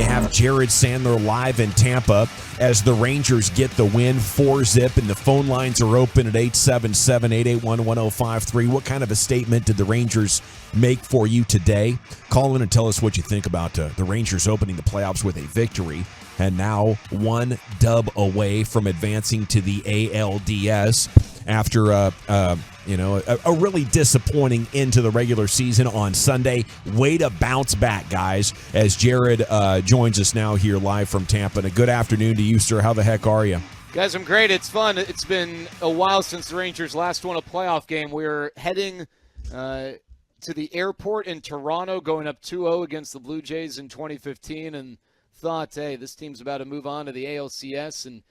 you have Jared Sandler live in Tampa as the Rangers get the win 4-0, and the phone lines are open at 877-881-1053. What kind of a statement did the Rangers make for you today? Call in and tell us what you think about the Rangers opening the playoffs with a victory and now one dub away from advancing to the ALDS after a really disappointing end to the regular season on Sunday. Way to bounce back, guys, as Jared joins us now here live from Tampa. And a good afternoon to you, sir. How the heck are you? Guys, I'm great. It's fun. It's been a while since the Rangers last won a playoff game. We're heading to the airport in Toronto, going up 2-0 against the Blue Jays in 2015, and thought, hey, this team's about to move on to the ALCS, and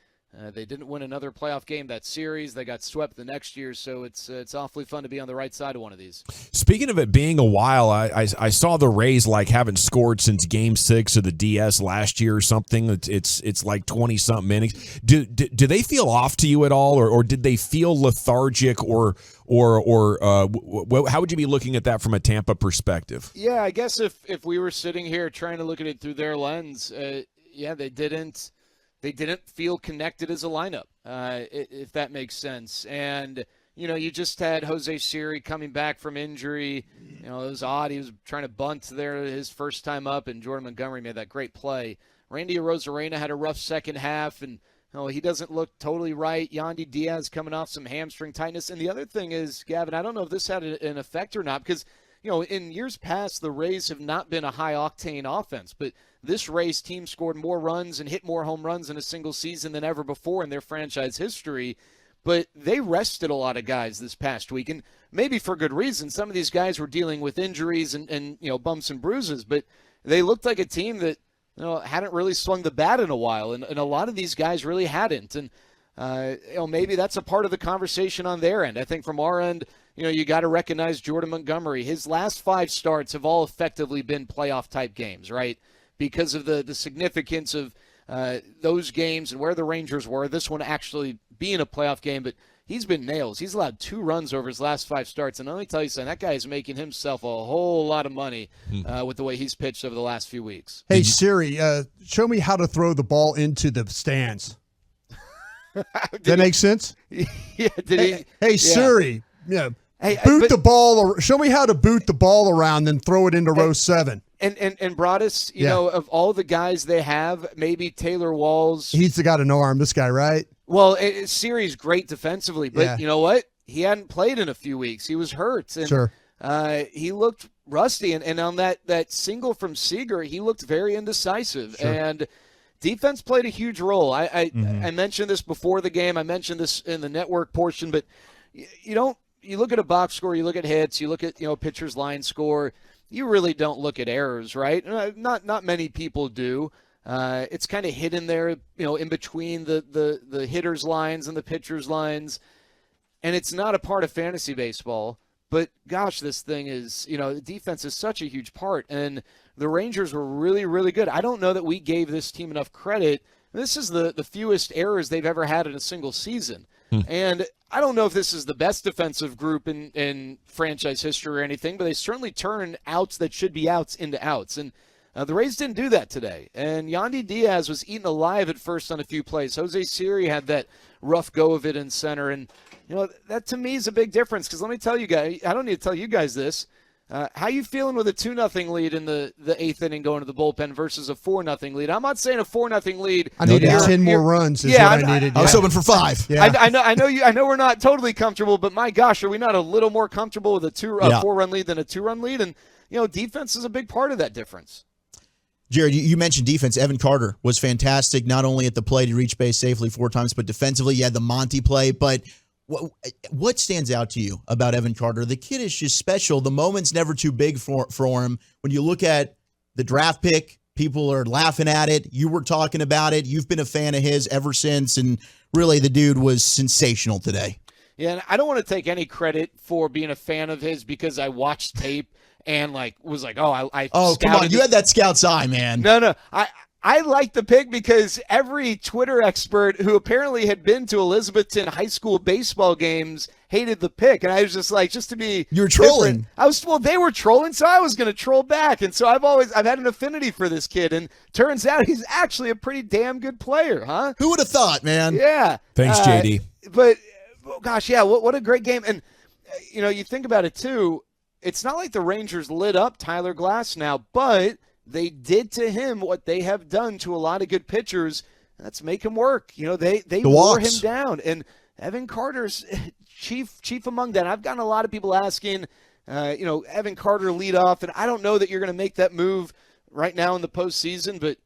they didn't win another playoff game that series. They got swept the next year, so it's awfully fun to be on the right side of one of these. Speaking of it being a while, I saw the Rays haven't scored since Game 6 of the DS last year or something. It's like 20-something innings. Do they feel off to you at all, or did they feel lethargic, or how would you be looking at that from a Tampa perspective? Yeah, I guess if we were sitting here trying to look at it through their lens, they didn't feel connected as a lineup, if that makes sense. And, you just had Jose Siri coming back from injury. It was odd. He was trying to bunt there his first time up, and Jordan Montgomery made that great play. Randy Arozarena had a rough second half, and he doesn't look totally right. Yandy Diaz coming off some hamstring tightness. And the other thing is, Gavin, I don't know if this had an effect or not, because in years past, the Rays have not been a high-octane offense, but this Rays team scored more runs and hit more home runs in a single season than ever before in their franchise history. But they rested a lot of guys this past week, and maybe for good reason. Some of these guys were dealing with injuries and bumps and bruises, but they looked like a team that hadn't really swung the bat in a while, and a lot of these guys really hadn't. And maybe that's a part of the conversation on their end. I think from our end, you got to recognize Jordan Montgomery. His last 5 starts have all effectively been playoff-type games, right? Because of the significance of those games and where the Rangers were, this one actually being a playoff game. But he's been nails. He's allowed 2 runs over his last 5 starts. And let me tell you something, that guy is making himself a whole lot of money with the way he's pitched over the last few weeks. Hey, Siri, show me how to throw the ball into the stands. That makes sense? Yeah. Hey, Siri, the ball. Show me how to boot the ball around, then throw it into row 7. And Broadus, of all the guys they have, maybe Taylor Walls. He's got an arm, this guy, right? Well, Siri's great defensively, but you know what? He hadn't played in a few weeks. He was hurt. And, sure. He looked rusty. And on that single from Seager, he looked very indecisive. Sure. And defense played a huge role. I mentioned this before the game. I mentioned this in the network portion, but you look at a box score, you look at hits, you look at pitcher's line score. You really don't look at errors, right? Not many people do. It's kind of hidden there, in between the hitter's lines and the pitcher's lines, and it's not a part of fantasy baseball. But gosh, this thing is, defense is such a huge part, and the Rangers were really, really good. I don't know that we gave this team enough credit. This is the fewest errors they've ever had in a single season. And I don't know if this is the best defensive group in franchise history or anything, but they certainly turn outs that should be outs into outs. And the Rays didn't do that today. And Yandy Diaz was eaten alive at first on a few plays. Jose Siri had that rough go of it in center. And, that to me is a big difference, because let me tell you guys, I don't need to tell you guys this. How you feeling with a 2-0 lead in the 8th inning going to the bullpen versus a 4-0 lead? I'm not saying a 4-0 lead. I needed 10 more runs. Is what I needed. I was hoping for 5. Yeah. I know we're not totally comfortable, but my gosh, are we not a little more comfortable with a 4-run lead than a 2-run lead? And defense is a big part of that difference. Jared, you mentioned defense. Evan Carter was fantastic. Not only at the plate, he reached base safely 4 times, but defensively, you had the Monty play. But what stands out to you about Evan Carter? The kid is just special. The moment's never too big for him. When you look at the draft pick, people are laughing at it. You were talking about it. You've been a fan of his ever since, and really the dude was sensational today. Yeah, and I don't want to take any credit for being a fan of his because I watched tape and was like, I come on, you had that scout's eye, man. No, I like the pick because every Twitter expert who apparently had been to Elizabethton high school baseball games hated the pick. And I was just like, just to be You're trolling. They were trolling, so I was going to troll back. And so I've had an affinity for this kid. And turns out he's actually a pretty damn good player, huh? Who would have thought, man? Yeah. Thanks, JD. But, gosh, yeah, what a great game. And, you think about it, too. It's not like the Rangers lit up Tyler Glass now, but they did to him what they have done to a lot of good pitchers. That's make him work. They wore him down. And Evan Carter's chief among that. I've gotten a lot of people asking, Evan Carter lead off, and I don't know that you're going to make that move right now in the postseason, but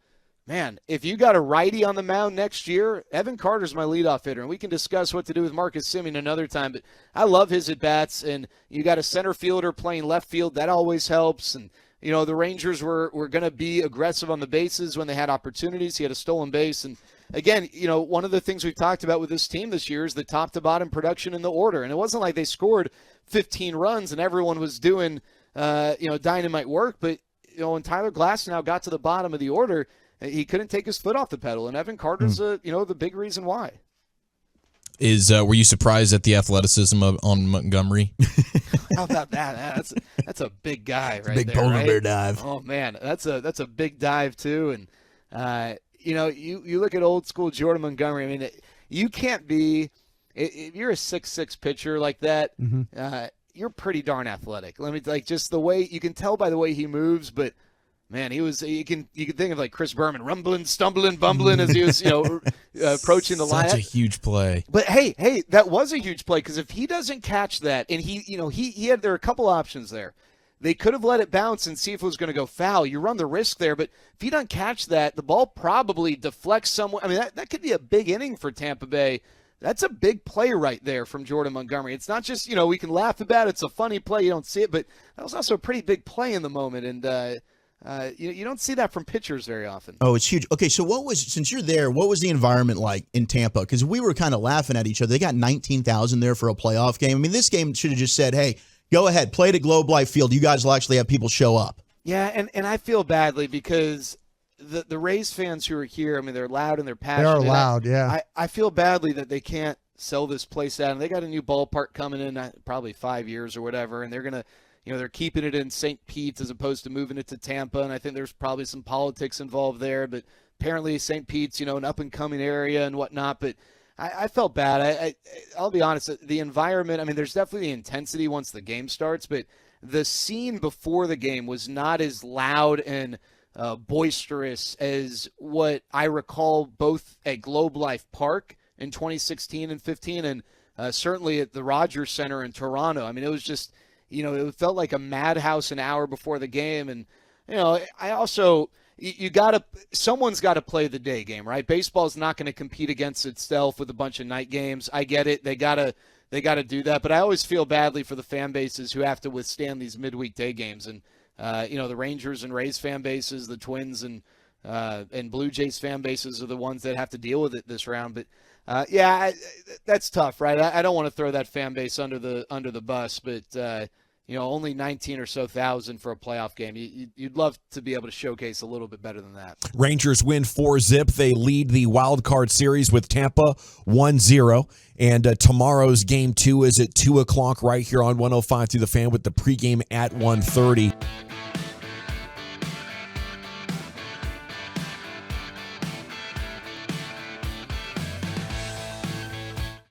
man, if you got a righty on the mound next year, Evan Carter's my leadoff hitter, and we can discuss what to do with Marcus Semien another time, but I love his at-bats, and you got a center fielder playing left field. That always helps, and the Rangers were going to be aggressive on the bases when they had opportunities. He had a stolen base, and again, one of the things we've talked about with this team this year is the top-to-bottom production in the order, and it wasn't like they scored 15 runs and everyone was doing, dynamite work, but, when Tyler Glasnow got to the bottom of the order, he couldn't take his foot off the pedal, and Evan Carter's, the big reason why. Were you surprised at the athleticism on Montgomery? How about that? That's a big guy right big there. polar right? bear dive. Oh man, that's a big dive too. And you look at old school Jordan Montgomery. I mean, you can't be if you're a 6'6" pitcher like that. You're pretty darn athletic. Just the way you can tell by the way he moves, but. Man, you can think of like Chris Berman rumbling, stumbling, bumbling as he was, approaching the line. Such a huge play. But hey, that was a huge play because if he doesn't catch that, and there are a couple options there. They could have let it bounce and see if it was going to go foul. You run the risk there, but if he doesn't catch that, the ball probably deflects somewhere. I mean, that could be a big inning for Tampa Bay. That's a big play right there from Jordan Montgomery. It's not just, we can laugh about it. It's a funny play. You don't see it, but that was also a pretty big play in the moment. And, you don't see that from pitchers very often. Oh, it's huge. Okay, so since you're there, what was the environment like in Tampa? Because we were kind of laughing at each other. They got 19,000 there for a playoff game. I mean, this game should have just said, hey, go ahead, play it at Globe Life Field. You guys will actually have people show up. Yeah, and I feel badly because the Rays fans who are here, I mean, they're loud and they're passionate. They are loud, yeah. I feel badly that they can't sell this place out. And they got a new ballpark coming in probably 5 years or whatever, and they're going to – they're keeping it in St. Pete's as opposed to moving it to Tampa, and I think there's probably some politics involved there. But apparently St. Pete's, an up-and-coming area and whatnot. But I felt bad. I'll be honest, the environment, I mean, there's definitely intensity once the game starts, but the scene before the game was not as loud and boisterous as what I recall both at Globe Life Park in 2016 and 15 and certainly at the Rogers Center in Toronto. I mean, it was just – it felt like a madhouse an hour before the game. And, I also, someone's got to play the day game, right? Baseball's not going to compete against itself with a bunch of night games. I get it. They got to do that. But I always feel badly for the fan bases who have to withstand these midweek day games. And, the Rangers and Rays fan bases, the Twins and Blue Jays fan bases are the ones that have to deal with it this round. But, that's tough, right? I don't want to throw that fan base under the bus, but only 19 or so thousand for a playoff game. You'd love to be able to showcase a little bit better than that. Rangers win 4-zip. They lead the wild card series with Tampa 1-0. And tomorrow's game 2 is at 2 o'clock right here on 105 through the Fan with the pregame at 1:30.